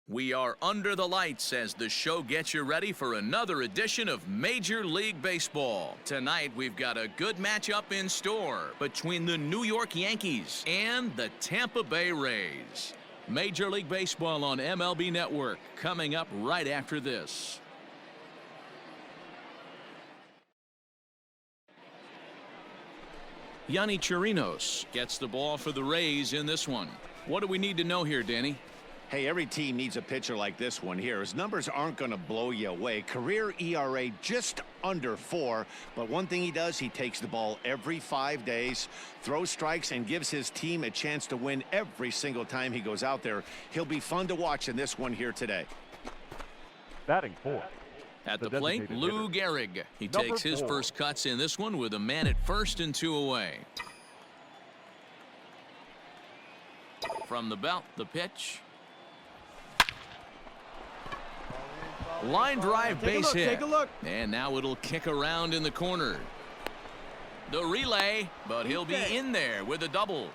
We are under the lights as the show gets you ready for another edition of Major League Baseball. Tonight, we've got a good matchup in store between the New York Yankees and the Tampa Bay Rays. Major League Baseball on MLB Network coming up right after this. Yonny Chirinos gets the ball for the Rays in this one. What do we need to know here, Danny? Hey, every team needs a pitcher like this one here. His numbers aren't going to blow you away. Career ERA just under 4. But one thing he does, he takes the ball every 5 days, throws strikes, and gives his team a chance to win every single time he goes out there. He'll be fun to watch in this one here today. Batting fourth. At the plate, Lou Gehrig. He takes his first cuts in this one with a man at first and 2 away. From the belt, the pitch. Line drive, base hit. Take a look. And now it'll kick around in the corner. The relay, but he'll be in there with a double.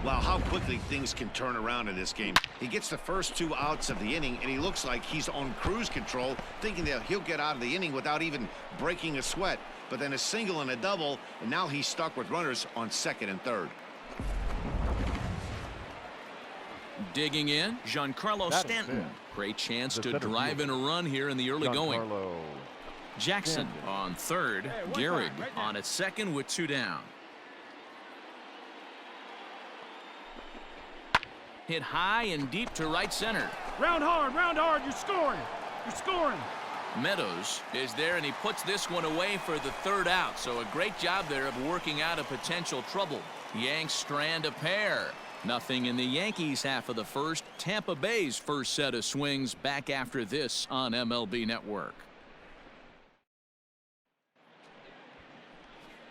Wow, how quickly things can turn around in this game. He gets the first 2 outs of the inning, and he looks like he's on cruise control, thinking that he'll get out of the inning without even breaking a sweat. But then a single and a double, and now he's stuck with runners on second and third. Digging in, Giancarlo Stanton. Great chance to drive in a run here in the early going. Jackson on third. Gehrig on at second with 2 down. Hit high and deep to right center. Round hard, you're scoring. You're scoring. Meadows is there, and he puts this one away for the 3rd out. So a great job there of working out a potential trouble. Yanks strand a pair. Nothing in the Yankees half of the first. Tampa Bay's first set of swings back after this on MLB Network.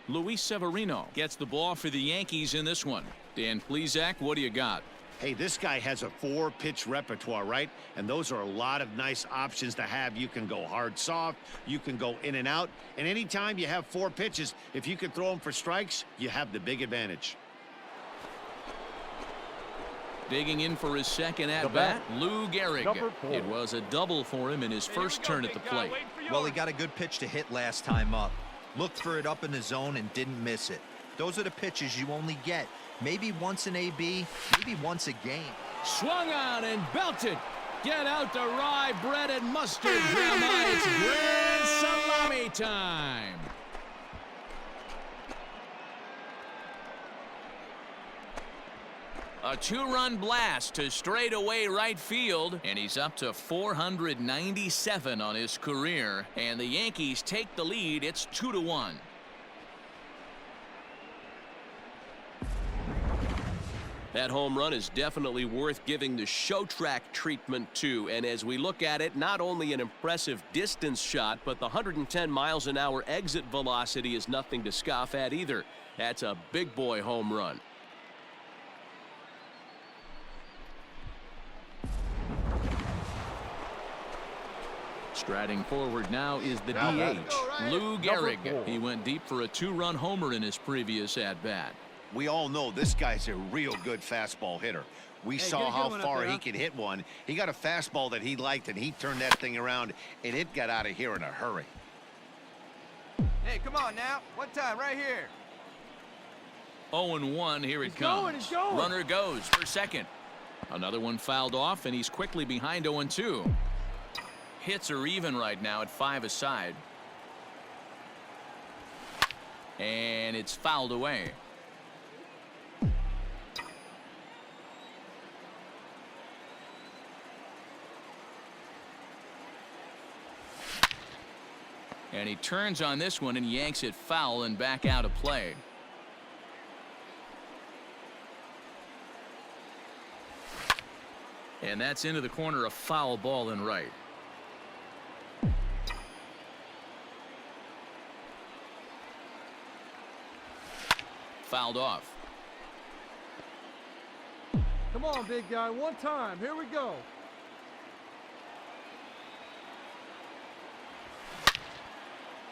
Luis Severino gets the ball for the Yankees in this one. Dan Plesac, what do you got? Hey, this guy has a 4-pitch repertoire, right? And those are a lot of nice options to have. You can go hard, soft. You can go in and out. And anytime you have 4 pitches, if you can throw them for strikes, you have the big advantage. Digging in for his second at-bat, Lou Gehrig. It was a double for him in his first turn at the plate. Well, he got a good pitch to hit last time up. Looked for it up in the zone and didn't miss it. Those are the pitches you only get. Maybe once an AB, maybe once a game. Swung on and belted. Get out the rye bread and mustard, Grandma. It's grand salami time. A 2-run blast to straightaway right field, and he's up to 497 on his career, and the Yankees take the lead. It's 2-1. That home run is definitely worth giving the show track treatment to, and as we look at it, not only an impressive distance shot, but the 110 miles an hour exit velocity is nothing to scoff at either. That's a big boy home run. Striding forward now is the DH, Lou Gehrig. He went deep for a 2-run homer in his previous at-bat. We all know this guy's a real good fastball hitter. We saw how far he could hit one. He got a fastball that he liked, and he turned that thing around, and it got out of here in a hurry. Hey, come on now. One time right here. 0-1, here it comes. Runner goes for second. Another one fouled off, and he's quickly behind 0-2. Hits are even right now at 5 aside. And it's fouled away. And he turns on this one and yanks it foul and back out of play. And that's into the corner, a foul ball and right. Fouled off. Come on, big guy. One time. Here we go.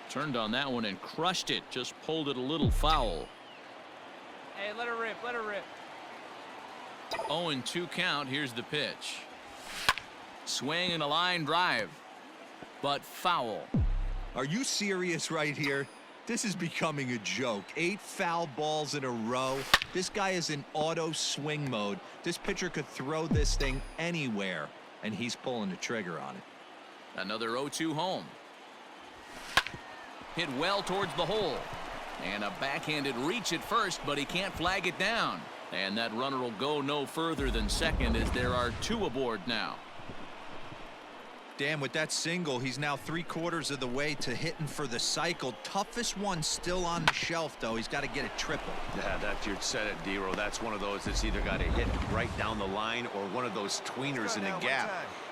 Turned on that one and crushed it. Just pulled it a little foul. Hey, let her rip. Let her rip. 0-2 count. Here's the pitch. Swing and a line drive, but foul. Are you serious right here? This is becoming a joke. 8 foul balls in a row. This guy is in auto swing mode. This pitcher could throw this thing anywhere, and he's pulling the trigger on it. Another 0-2 home. Hit well towards the hole. And a backhanded reach at first, but he can't flag it down. And that runner will go no further than second as there are 2 aboard now. Dan, with that single, he's now 3/4 of the way to hitting for the cycle. Toughest one still on the shelf, though. He's got to get a triple. Yeah, you said it, D-Row. That's one of those that's either got to hit right down the line or one of those tweeners in the gap.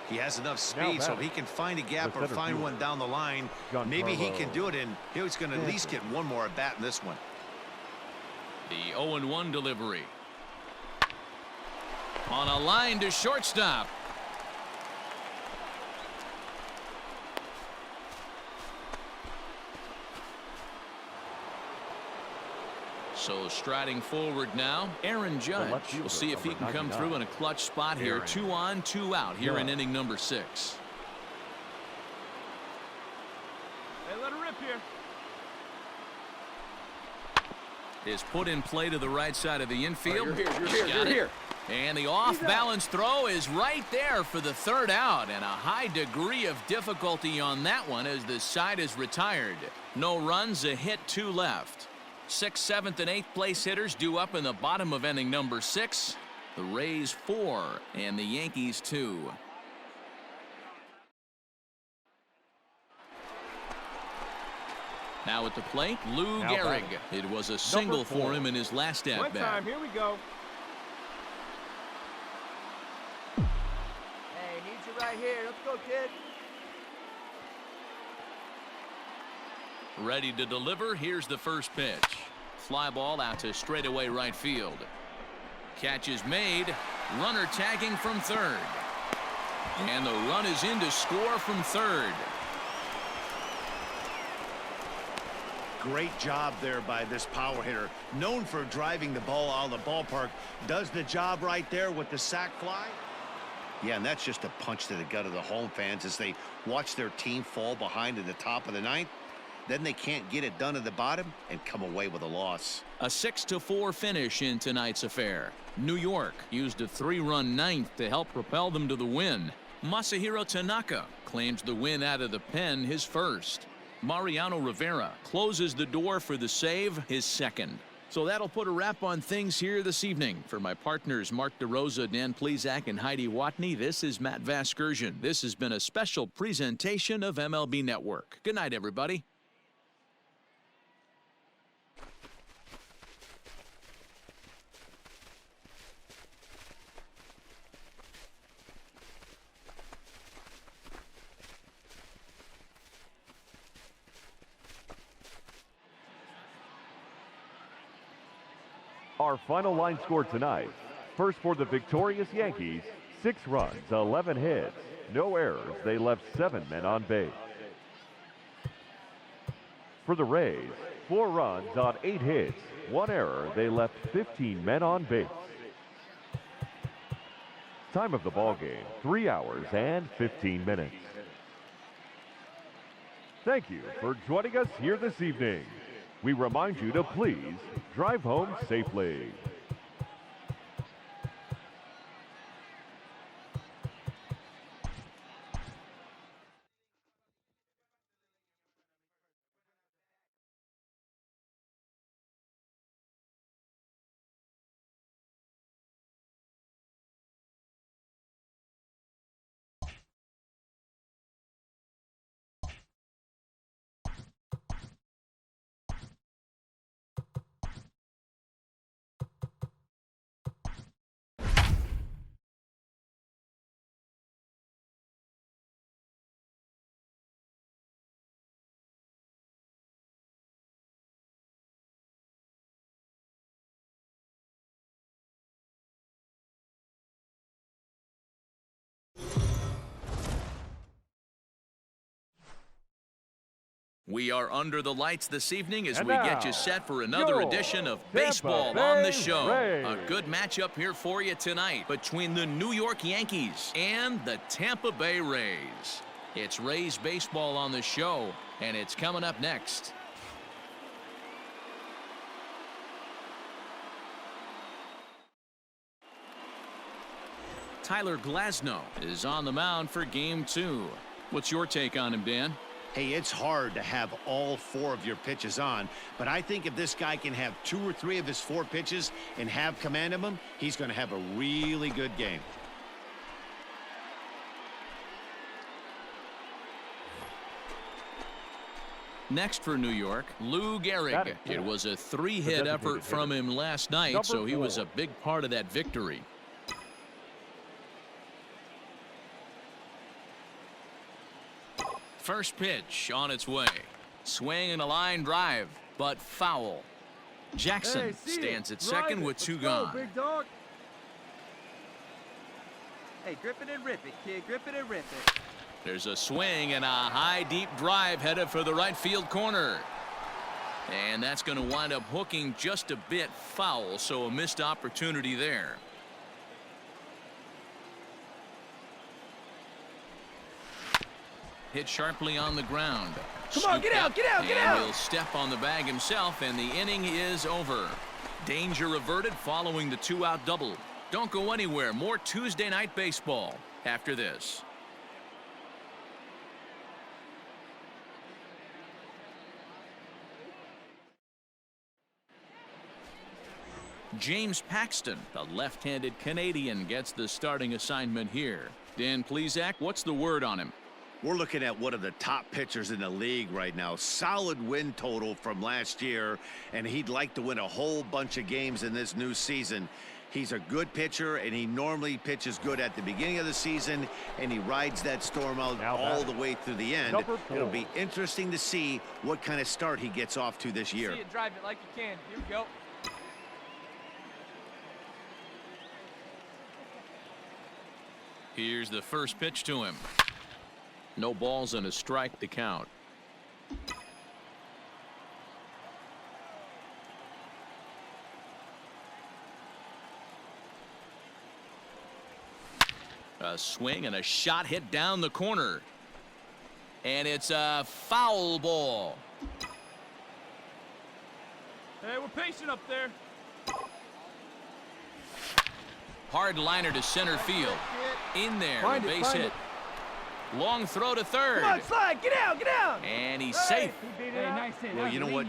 He has enough speed, so he can find a gap or find one down the line. Maybe he can do it, and he's going to at least get one more at bat in this one. The 0-1 delivery. On a line to shortstop. So striding forward now, Aaron Judge. We'll see if he can come through in a clutch spot here. 2 on, 2 out here in inning number 6. Hey, let her rip here. Is put in play to the right side of the infield. You're here. And the off-balance throw is right there for the 3rd out, and a high degree of difficulty on that one as the side is retired. No runs, a hit, 2 left. 6th, 7th, and 8th place hitters due up in the bottom of inning number 6. The Rays 4 and the Yankees 2. Now at the plate, Lou Gehrig. It was a single for him in his last at-bat. One time, here we go. Hey, need you right here. Let's go, kid. Ready to deliver. Here's the first pitch. Fly ball out to straightaway right field. Catch is made. Runner tagging from 3rd. And the run is in to score from 3rd. Great job there by this power hitter. Known for driving the ball out of the ballpark. Does the job right there with the sac fly. Yeah, and that's just a punch to the gut of the home fans as they watch their team fall behind in the top of the 9th. Then they can't get it done at the bottom and come away with a loss. A 6-4 finish in tonight's affair. New York used a 3-run 9th to help propel them to the win. Masahiro Tanaka claims the win out of the pen, his first. Mariano Rivera closes the door for the save, his second. So that'll put a wrap on things here this evening. For my partners Mark DeRosa, Dan Plesac, and Heidi Watney, this is Matt Vasgersian. This has been a special presentation of MLB Network. Good night, everybody. Our final line score tonight. First for the victorious Yankees, 6 runs, 11 hits, no errors. They left 7 men on base. For the Rays, 4 runs on 8 hits, 1 error. They left 15 men on base. Time of the ball game, 3 hours and 15 minutes. Thank you for joining us here this evening. We remind you to please drive home safely. We are under the lights this evening as And we now, get you set for another your edition of Tampa baseball Bay on the show. Rays. A good matchup here for you tonight between the New York Yankees and the Tampa Bay Rays. It's Rays baseball on the show, and it's coming up next. Tyler Glasnow is on the mound for Game 2. What's your take on him, Dan? Hey, it's hard to have all 4 of your pitches on, but I think if this guy can have 2 or 3 of his 4 pitches and have command of them, he's going to have a really good game. Next for New York, Lou Gehrig. It was a 3-hit effort from him last night, so he was a big part of that victory. First pitch on its way. Swing and a line drive, but foul. Jackson stands at second with 2 gone. Big dog. Hey, grip it and rip it, kid. Grip it and rip it. There's a swing and a high deep drive headed for the right field corner. And that's going to wind up hooking just a bit foul, so a missed opportunity there. Hit sharply on the ground. Come on, get out, get out, get out. And he'll step on the bag himself, and the inning is over. Danger averted following the 2-out double. Don't go anywhere. More Tuesday night baseball after this. James Paxton, the left-handed Canadian, gets the starting assignment here. Dan Plesac, what's the word on him? We're looking at one of the top pitchers in the league right now. Solid win total from last year, and he'd like to win a whole bunch of games in this new season. He's a good pitcher, and he normally pitches good at the beginning of the season, and he rides that storm out all the way through the end. It'll be interesting to see what kind of start he gets off to this year. See it, drive it like you can. Here we go. Here's the first pitch to him. No balls and a strike to count. A swing and a shot hit down the corner. And it's a foul ball. Hey, we're patient up there. Hard liner to center field. In there, a base hit. Long throw to third. Come on, slide. Get out, get out. And he's safe. Hey, nice hit. Well, you know what?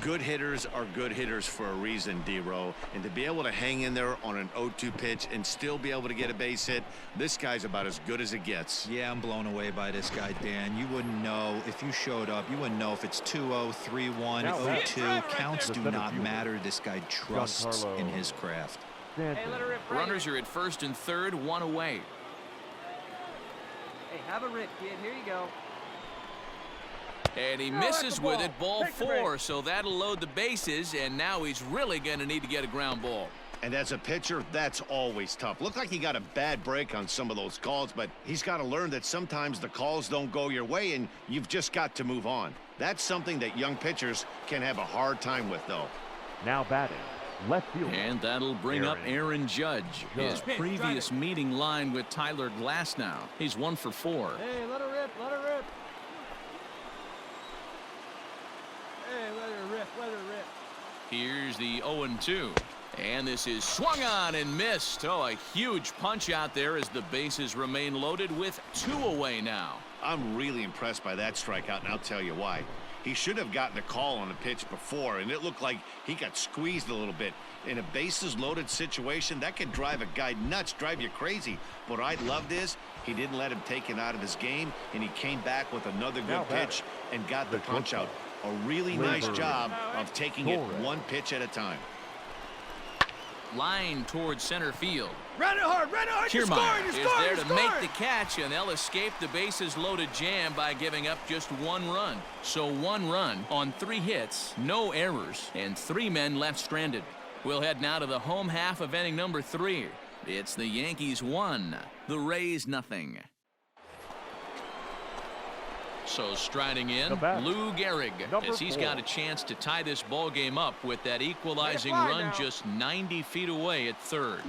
Good hitters are good hitters for a reason, D-Row. And to be able to hang in there on an 0-2 pitch and still be able to get a base hit, this guy's about as good as it gets. Yeah, I'm blown away by this guy, Dan. You wouldn't know if you showed up. You wouldn't know if it's 2-0, 3-1, 0-2. Counts do not matter. This guy trusts in his craft. Hey, let her rip right Runners are at first and third, 1 away. Hey, have a rip, kid. Here you go. And he misses with it, ball 4, so that'll load the bases, and now he's really going to need to get a ground ball. And as a pitcher, that's always tough. Looked like he got a bad break on some of those calls, but he's got to learn that sometimes the calls don't go your way, and you've just got to move on. That's something that young pitchers can have a hard time with, though. Now batting, left field. And that'll bring up Aaron Judge. His previous meeting line with Tyler Glasnow. He's 1 for 4. Hey, let her rip, let her rip. Hey, let her rip, let her rip. Here's the 0-2. And this is swung on and missed. Oh, a huge punch out there as the bases remain loaded with 2 away now. I'm really impressed by that strikeout, and I'll tell you why. He should have gotten a call on the pitch before, and it looked like he got squeezed a little bit. In a bases-loaded situation, that can drive a guy nuts, drive you crazy. What I loved is he didn't let him take it out of his game, and he came back with another good pitch and got the punch out. A really nice job of taking it 1 pitch at a time. Line towards center field. Run it hard, you're Kiermaier scoring, is there to make the catch, and they'll escape the bases-loaded jam by giving up just 1 run. So 1 run on 3 hits, no errors, and 3 men left stranded. We'll head now to the home half of inning number 3. It's the Yankees 1, the Rays 0. So striding in, bat, Lou Gehrig, as he's 4. got a chance to tie this ball game up with that equalizing run just 90 feet away at third.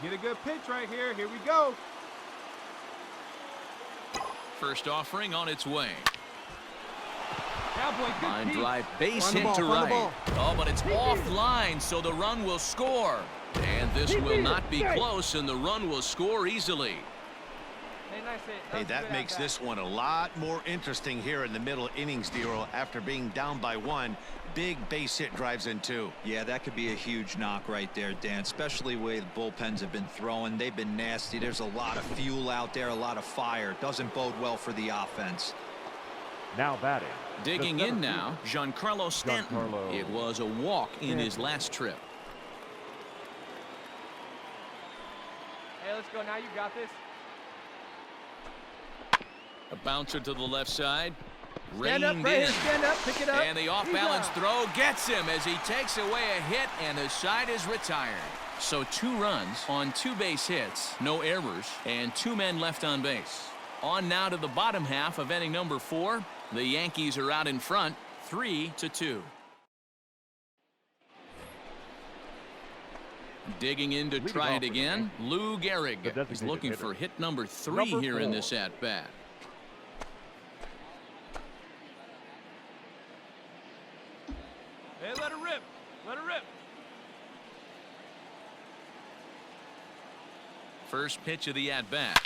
Get a good pitch right here. Here we go. First offering on its way. Cowboy, good Line pitch. drive, base Find the hit ball, to find the right. ball. Oh, but it's offline, so the run will score. And this will not be close, and the run will score easily. Hey, nice hit. Hey, was a that good makes at-bat. this one a lot more interesting here in the middle innings, Dero. After being down by 1, big base hit drives in 2. Yeah, that could be a huge knock right there, Dan, especially the way the bullpens have been throwing. They've been nasty. There's a lot of fuel out there, a lot of fire. Doesn't bode well for the offense. Now batting. Digging in now, Giancarlo Stanton. Giancarlo. It was a walk in his last trip. Hey, let's go now. You got this. A bouncer to the left side. Stand up, Reined right here. in. Stand up. Pick it up. And the off-balance throw gets him as he takes away a hit, and the side is retired. So 2 runs on 2 base hits, no errors, and 2 men left on base. On now to the bottom half of inning number 4. The Yankees are out in front, 3-2. Digging in to Leading try off it for the again, Yankees, Lou the Gehrig is designated looking hitter. for hit number 3 Number here in 4. this at-bat. Hey, let her rip. Let her rip. First pitch of the at-bat.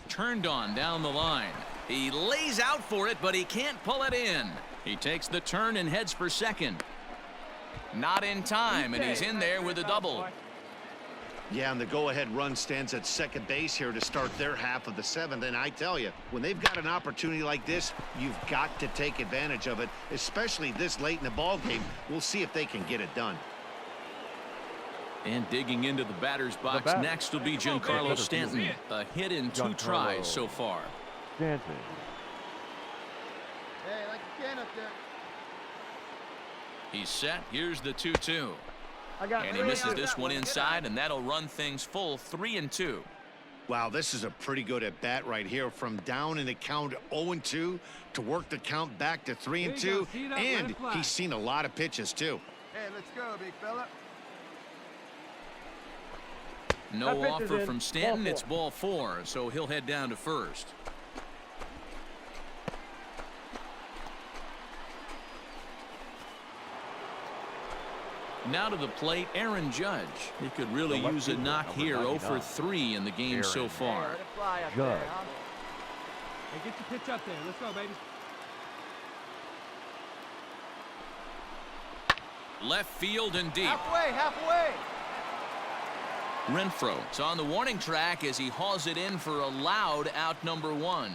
Turned on down the line. He lays out for it, but he can't pull it in. He takes the turn and heads for second. Not in time, and he's in there with a double. Yeah, and the go-ahead run stands at second base here to start their half of the 7th. And I tell you, when they've got an opportunity like this, you've got to take advantage of it, especially this late in the ball game. We'll see if they can get it done. And digging into the batter's box bat. next will be Come on, Giancarlo baby. Stanton. A hit in 2 Giancarlo. tries so far. Stanton. Hey, like you can up there. He's set. Here's the 2-2. I got And he three misses on this that one Get inside, out. and that'll run things full 3-2. Wow, this is a pretty good at-bat right here. From down in the count 0-2 to work the count back to 3-2. There you go. See that? Let And it fly. he's seen a lot of pitches, too. Hey, let's go, big fella. No That pitch is offer in. from Stanton. Ball 4. It's ball 4, so he'll head down to first. Now to the plate, Aaron Judge. He could really The left use a fielder, knock number here. 0 for 99. 3 in the game so Aaron. far. Let it fly up Judge. there, huh? Hey, get your pitch up there. Let's go, baby. Left field and deep. Halfway, halfway. Renfroe is on the warning track as he hauls it in for a loud out number 1.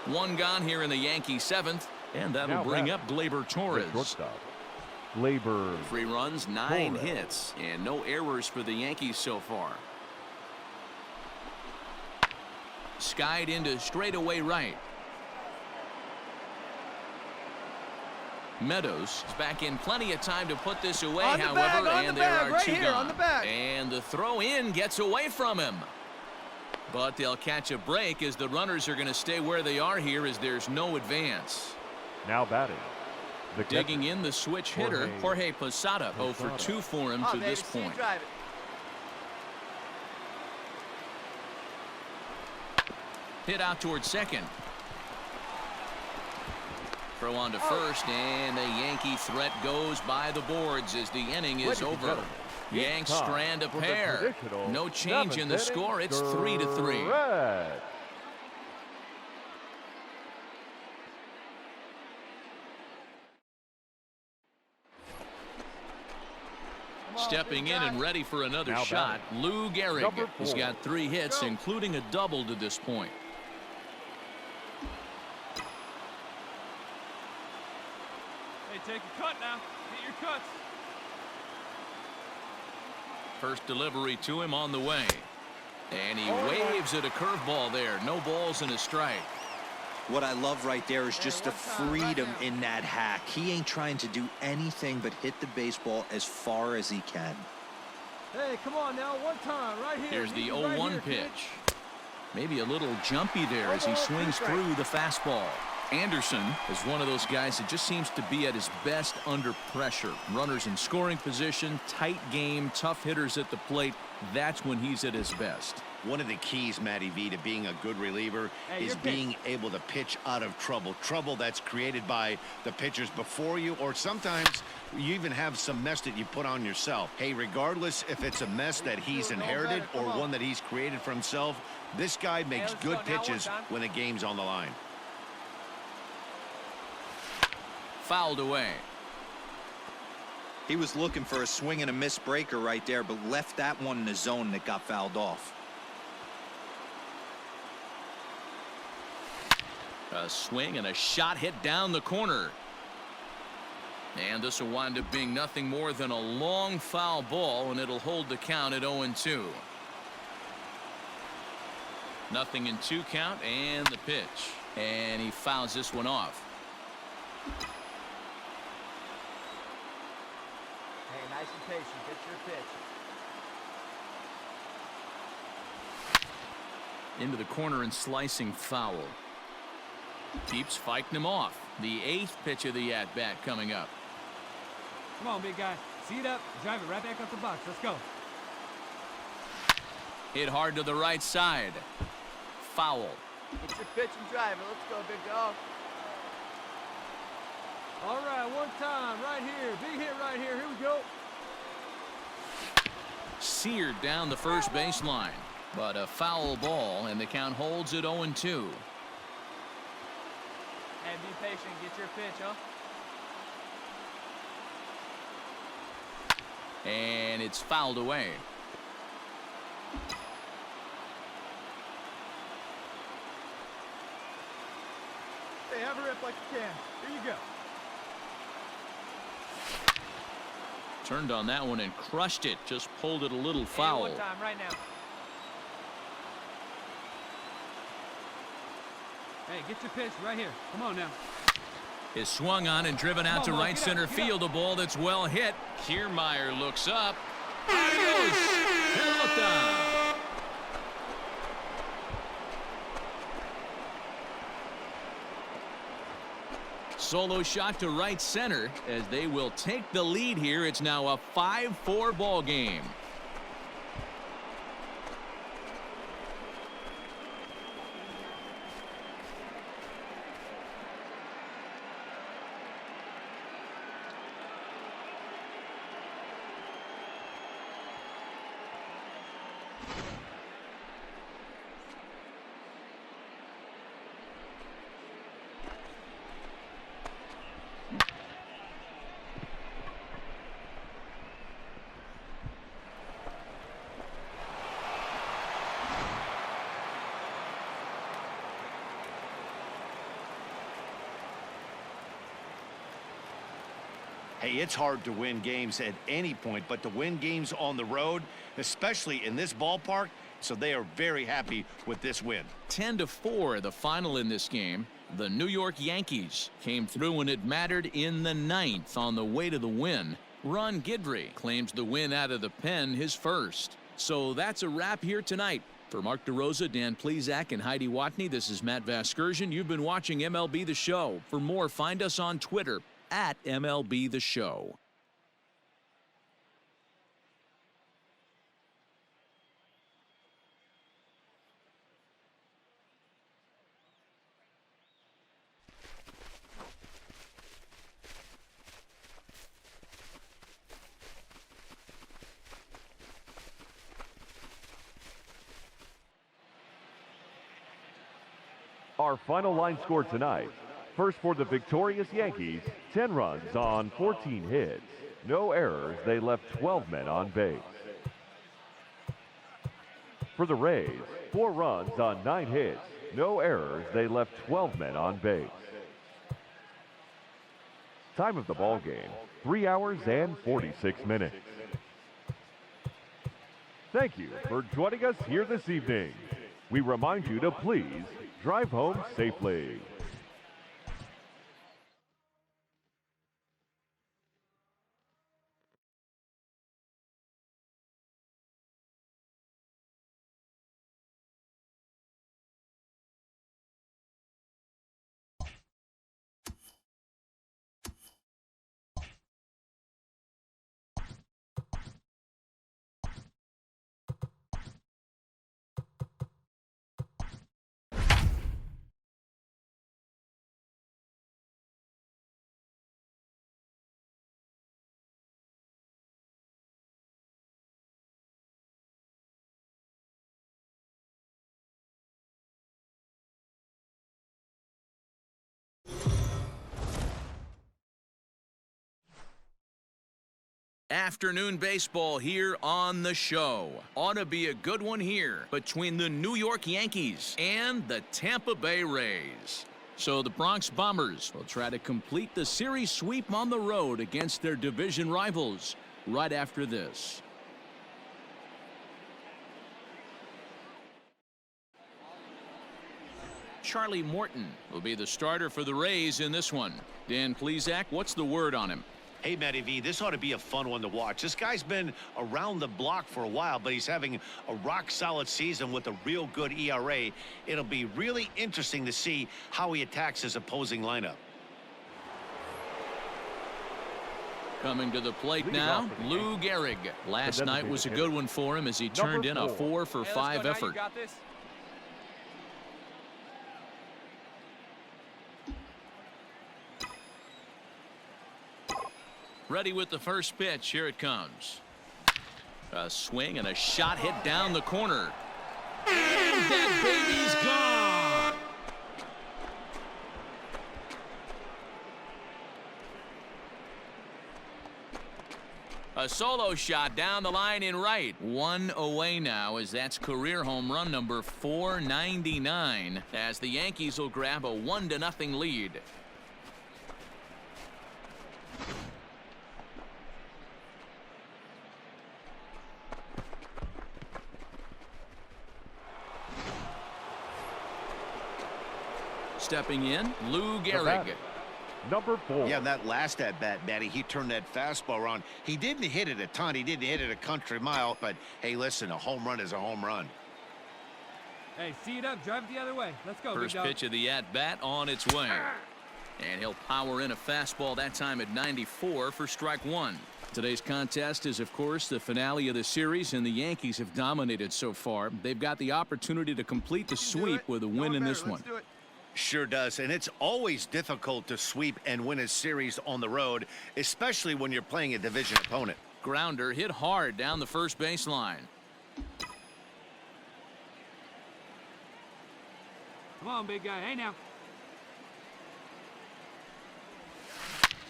1 gone here in the Yankee 7th, and that'll Now bring batting. up Gleyber The Torres. shortstop. Gleyber. 3 runs, 9 Torres. hits, and no errors for the Yankees so far. Skied into straightaway right. Meadows is back in plenty of time to put this away, On the however, bag, on and the there bag, are right 2 here, gone. on the bag. And the throw in gets away from him. But they'll catch a break as the runners are going to stay where they are here as there's no advance. Now batting. The Digging catcher, in the switch hitter, Jorge Posada, 0 for 2 for him Oh, to baby, this see you point. drive it. Hit out towards second. Throw on to first, and the Yankee threat goes by the boards as the inning is Ladies and over. gentlemen, Yanks it's time strand a for the pair. traditional No change in the 7th score. inning It's 3-3. stretch. Stepping in and ready for another Now shot, batting. Lou Gehrig. Number He's 4. got 3 hits, Go. including a double to this point. Hey, take a cut now. Get your cuts. First delivery to him on the way. And he waves at a curveball there. No balls and a strike. What I love right there is just the one time, right freedom now. in that hack. He ain't trying to do anything but hit the baseball as far as he can. Hey, come on now. One time, right here. Here's the Easy right 0-1 here, kid. pitch. Maybe a little jumpy there as he swings through the fastball. Anderson is one of those guys that just seems to be at his best under pressure. Runners in scoring position, tight game, tough hitters at the plate. That's when he's at his best. One of the keys, Matty V, to being a good reliever is being able to pitch out of trouble. Trouble that's created by the pitchers before you, or sometimes you even have some mess that you put on yourself. Hey, regardless if it's a mess that he's inherited or one that he's created for himself, this guy makes good pitches when the game's on the line. Fouled away. He was looking for a swing and a miss breaker right there, but left that one in the zone that got fouled off. A swing and a shot hit down the corner. And this will wind up being nothing more than a long foul ball, and it'll hold the count at 0-2. Nothing in 2 count, and the pitch. And he fouls this one off. Hey, nice and patient. Get your pitch. Into the corner and slicing foul. Keeps fighting him off. The 8th pitch of the at-bat coming up. Come on, big guy. See it up. Drive it right back up the box. Let's go. Hit hard to the right side. Foul. Get your pitch and drive it. Let's go, big dog. All right, one time right here. Big hit right here. Here we go. Seared down the first baseline. But a foul ball, and the count holds at 0-2. Hey, be patient. Get your pitch, huh? And it's fouled away. Hey, have a rip like you can. Here you go. Turned on that one and crushed it. Just pulled it a little foul. Hey, one time right now. Hey, get your pitch right here. Come on now. Is swung on and driven out to Come on, right get center up, get field. A ball that's well hit. Kiermaier looks up. Adios, pelota. Solo shot to right center as they will take the lead here. It's now a 5-4 ball game. Hey, it's hard to win games at any point, but to win games on the road, especially in this ballpark, so they are very happy with this win. 10-4 the final in this game. The New York Yankees came through when it mattered in the 9th on the way to the win. Ron Guidry claims the win out of the pen, his first. So that's a wrap here tonight. For Mark DeRosa, Dan Plesac, and Heidi Watney, this is Matt Vasgersian. You've been watching MLB The Show. For more, find us on Twitter at MLB The Show. Our final line score tonight. First for the victorious Yankees, 10 runs on 14 hits. No errors, they left 12 men on base. For the Rays, 4 runs on 9 hits. No errors, they left 12 men on base. Time of the ball game, 3 hours and 46 minutes. Thank you for joining us here this evening. We remind you to please drive home safely. Afternoon baseball here on the show. Ought to be a good one here between the New York Yankees and the Tampa Bay Rays. So the Bronx Bombers will try to complete the series sweep on the road against their division rivals right after this. Charlie Morton will be the starter for the Rays in this one. Dan Plesac, what's the word on him? Hey, Matty V, this ought to be a fun one to watch. This guy's been around the block for a while, but he's having a rock-solid season with a real good ERA. It'll be really interesting to see how he attacks his opposing lineup. Coming to the plate now, Lou Gehrig. Last night was a good one for him as he turned in a 4-for-5 effort. Ready with the first pitch. Here it comes. A swing and a shot hit down the corner. And that baby's gone. A solo shot down the line in right. One away now, as that's career home run number 499, as the Yankees will grab a 1-0 lead. Stepping in, Lou Gehrig. Number 4. Yeah, that last at-bat, Matty, he turned that fastball around. He didn't hit it a ton. He didn't hit it a country mile. But, hey, listen, a home run is a home run. Hey, see it up. Drive it the other way. Let's go, First big dog. pitch of the at-bat on its way. And he'll power in a fastball that time at 94 for strike one. Today's contest is, of course, the finale of the series, and the Yankees have dominated so far. They've got the opportunity to complete the sweep with a win in this one. Sure does, and it's always difficult to sweep and win a series on the road, especially when you're playing a division opponent. Grounder hit hard down the first baseline. Come on, big guy. Hey, now.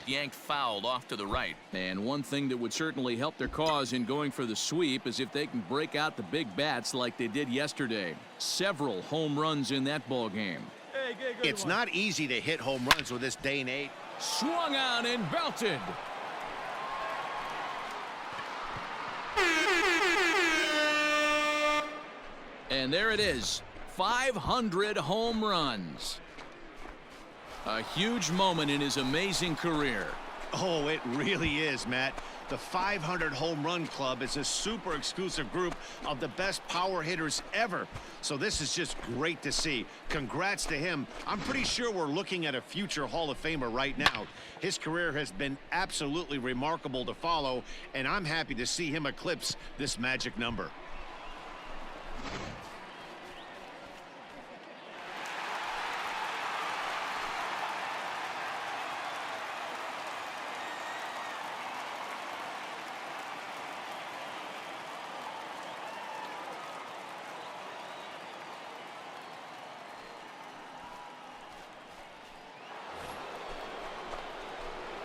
Yanked fouled off to the right. And one thing that would certainly help their cause in going for the sweep is if they can break out the big bats like they did yesterday. Several home runs in that ball game. Hey, good It's one. not easy to hit home runs with this day and age. Swung on and belted. And there it is. 500 home runs. A huge moment in his amazing career. Oh, it really is, Matt. The 500 home run club is a super exclusive group of the best power hitters ever. So this is just great to see. Congrats to him. I'm pretty sure we're looking at a future Hall of Famer right now. His career has been absolutely remarkable to follow, and I'm happy to see him eclipse this magic number.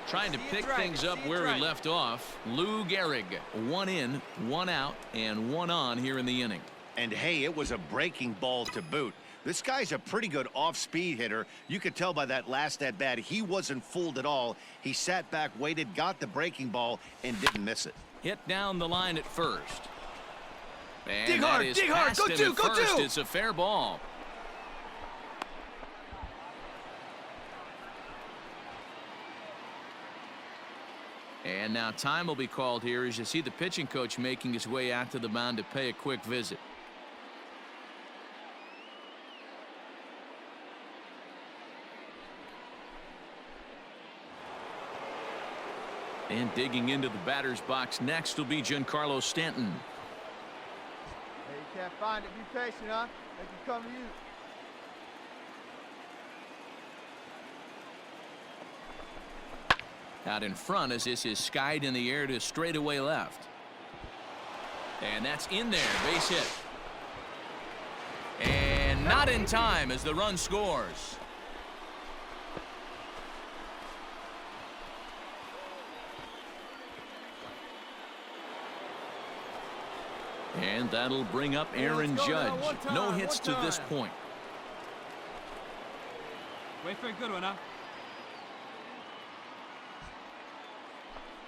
Trying to pick things up where he left off. Lou Gehrig, 1 in, 1 out, and 1 on here in the inning. And hey, it was a breaking ball to boot. This guy's a pretty good off-speed hitter. You could tell by that last at-bat he wasn't fooled at all. He sat back, waited, got the breaking ball, and didn't miss it. Hit down the line at first. And Dig that hard, is dig hard, past go him two, at go first. two. It's a fair ball. And now time will be called here as you see the pitching coach making his way out to the mound to pay a quick visit. And digging into the batter's box next will be Giancarlo Stanton. Hey, you can't find it. Be patient, huh? They can come to you. Out in front as this is skied in the air to straightaway left. And that's in there, base hit. And not in time as the run scores. And that'll bring up Aaron Judge. No hits to this point. Wait for a good one, huh?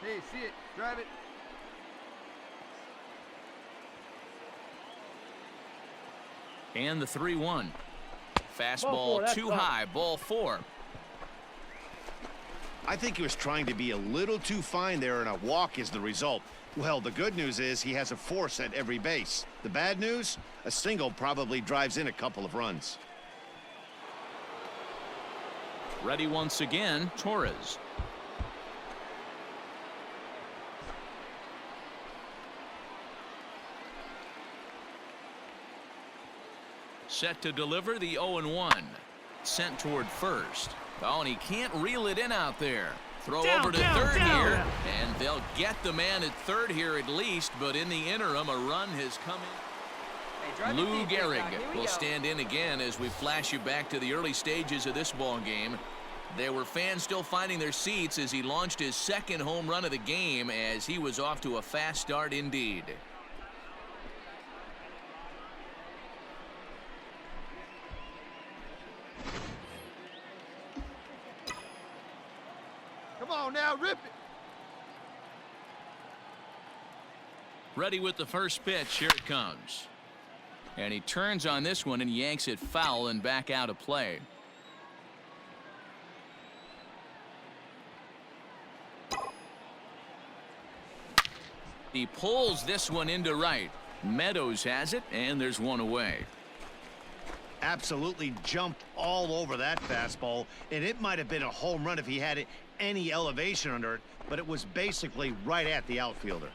Hey, see it. Drive it. And the 3-1. Fastball too high. Ball 4. I think he was trying to be a little too fine there, and a walk is the result. Well, the good news is he has a force at every base. The bad news? A single probably drives in a couple of runs. Ready once again, Torres. Set to deliver the 0-1. Sent toward first. Oh, and he can't reel it in out there. Throw over to third here, and they'll get the man at third here at least, but in the interim, a run has come in. Lou Gehrig will stand in again as we flash you back to the early stages of this ball game. There were fans still finding their seats as he launched his second home run of the game, as he was off to a fast start indeed. Come on now, rip it. Ready with the first pitch. Here it comes. And he turns on this one and yanks it foul and back out of play. He pulls this one into right. Meadows has it, and there's one away. Absolutely jumped all over that fastball, and it might have been a home run if he had any elevation under it, but it was basically right at the outfielder.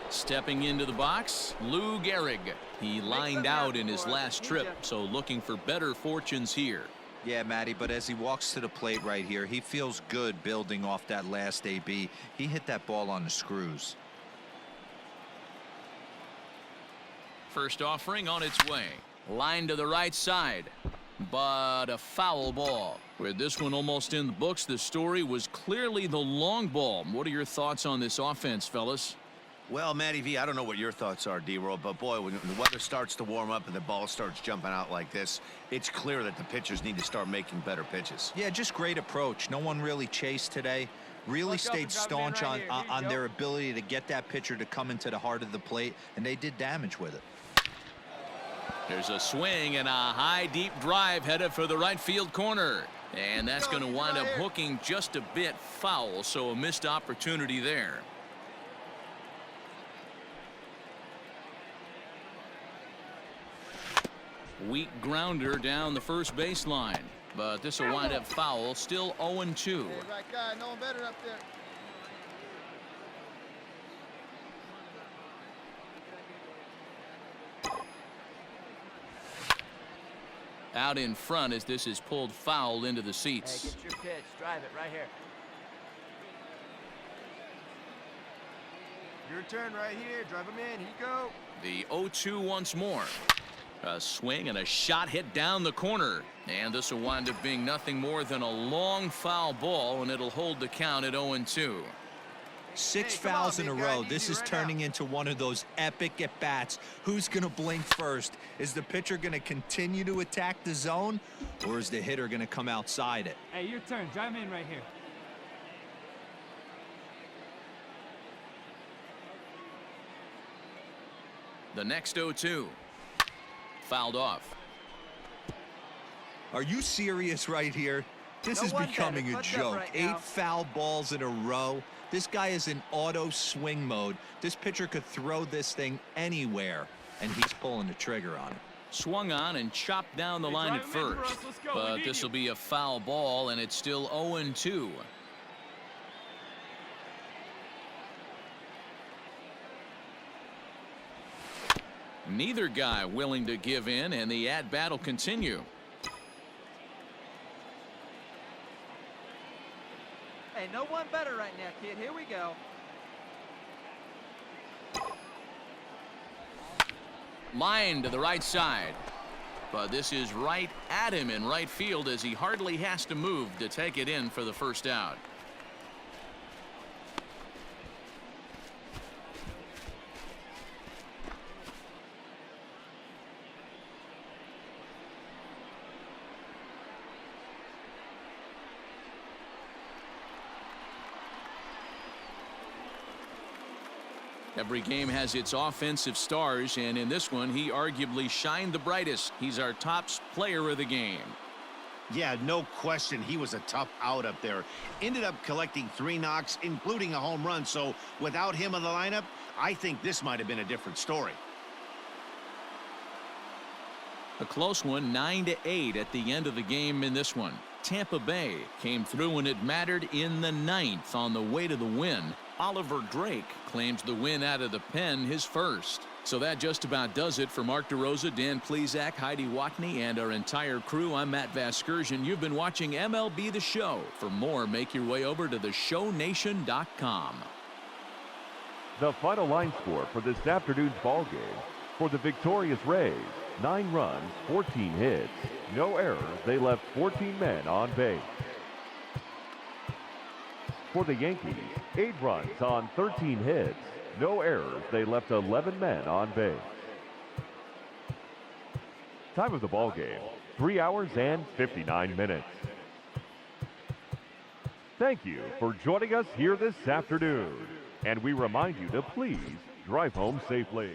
Stepping into the box, Lou Gehrig. He lined out in his last trip, so looking for better fortunes here. Yeah, Matty, but as he walks to the plate right here, he feels good building off that last AB. He hit that ball on the screws. First offering on its way. Line to the right side, but a foul ball. With this one almost in the books, the story was clearly the long ball. What are your thoughts on this offense, fellas? Well, Matty V, I don't know what your thoughts are, D-Roll, but boy, when the weather starts to warm up and the ball starts jumping out like this, it's clear that the pitchers need to start making better pitches. Yeah, just great approach. No one really chased today. Really stayed staunch on their ability to get that pitcher to come into the heart of the plate, and they did damage with it. There's a swing and a high, deep drive headed for the right field corner. And that's going to wind up hooking just a bit foul, so a missed opportunity there. Weak grounder down the first baseline, but this will wind up foul. Still 0-2. Hey, right guy, no one better up there. Out in front as this is pulled foul into the seats. Hey, get your pitch. Drive it right here. Your turn right here. Drive him in. Here you go. The 0-2 once more. A swing and a shot hit down the corner, and this will wind up being nothing more than a long foul ball, and it'll hold the count at 0-2. Six fouls in a row. This is turning into one of those epic at-bats. Who's going to blink first? Is the pitcher going to continue to attack the zone, or is the hitter going to come outside it? Hey, your turn. Drive him in right here. The next 0-2. Fouled off. Are you serious right here? This is becoming a joke. 8 foul balls in a row. This guy is in auto swing mode. This pitcher could throw this thing anywhere, and he's pulling the trigger on it. Swung on and chopped down the line at first, but this will be a foul ball, and it's still 0-2. Neither guy willing to give in, and the at-bat will continue. Hey, no one better right now, kid. Here we go. Line to the right side. but this is right at him in right field as he hardly has to move to take it in for the first out. Every game has its offensive stars, and in this one, he arguably shined the brightest. He's our top player of the game. Yeah, no question. He was a tough out up there. Ended up collecting 3 knocks, including a home run. So without him in the lineup, I think this might have been a different story. A close one, 9-8 at the end of the game in this one. Tampa Bay came through when it mattered in the 9th on the way to the win. Oliver Drake claims the win out of the pen, his first. So that just about does it for Mark DeRosa, Dan Plesac, Heidi Watney, and our entire crew. I'm Matt Vasgersian. You've been watching MLB The Show. For more, make your way over to theshownation.com. The final line score for this afternoon's ball game: for the victorious Rays, 9 runs, 14 hits, no errors. They left 14 men on base. For the Yankees, 8 runs on 13 hits, no errors. They left 11 men on base. Time of the ball game, 3 hours and 59 minutes. Thank you for joining us here this afternoon, and we remind you to please drive home safely.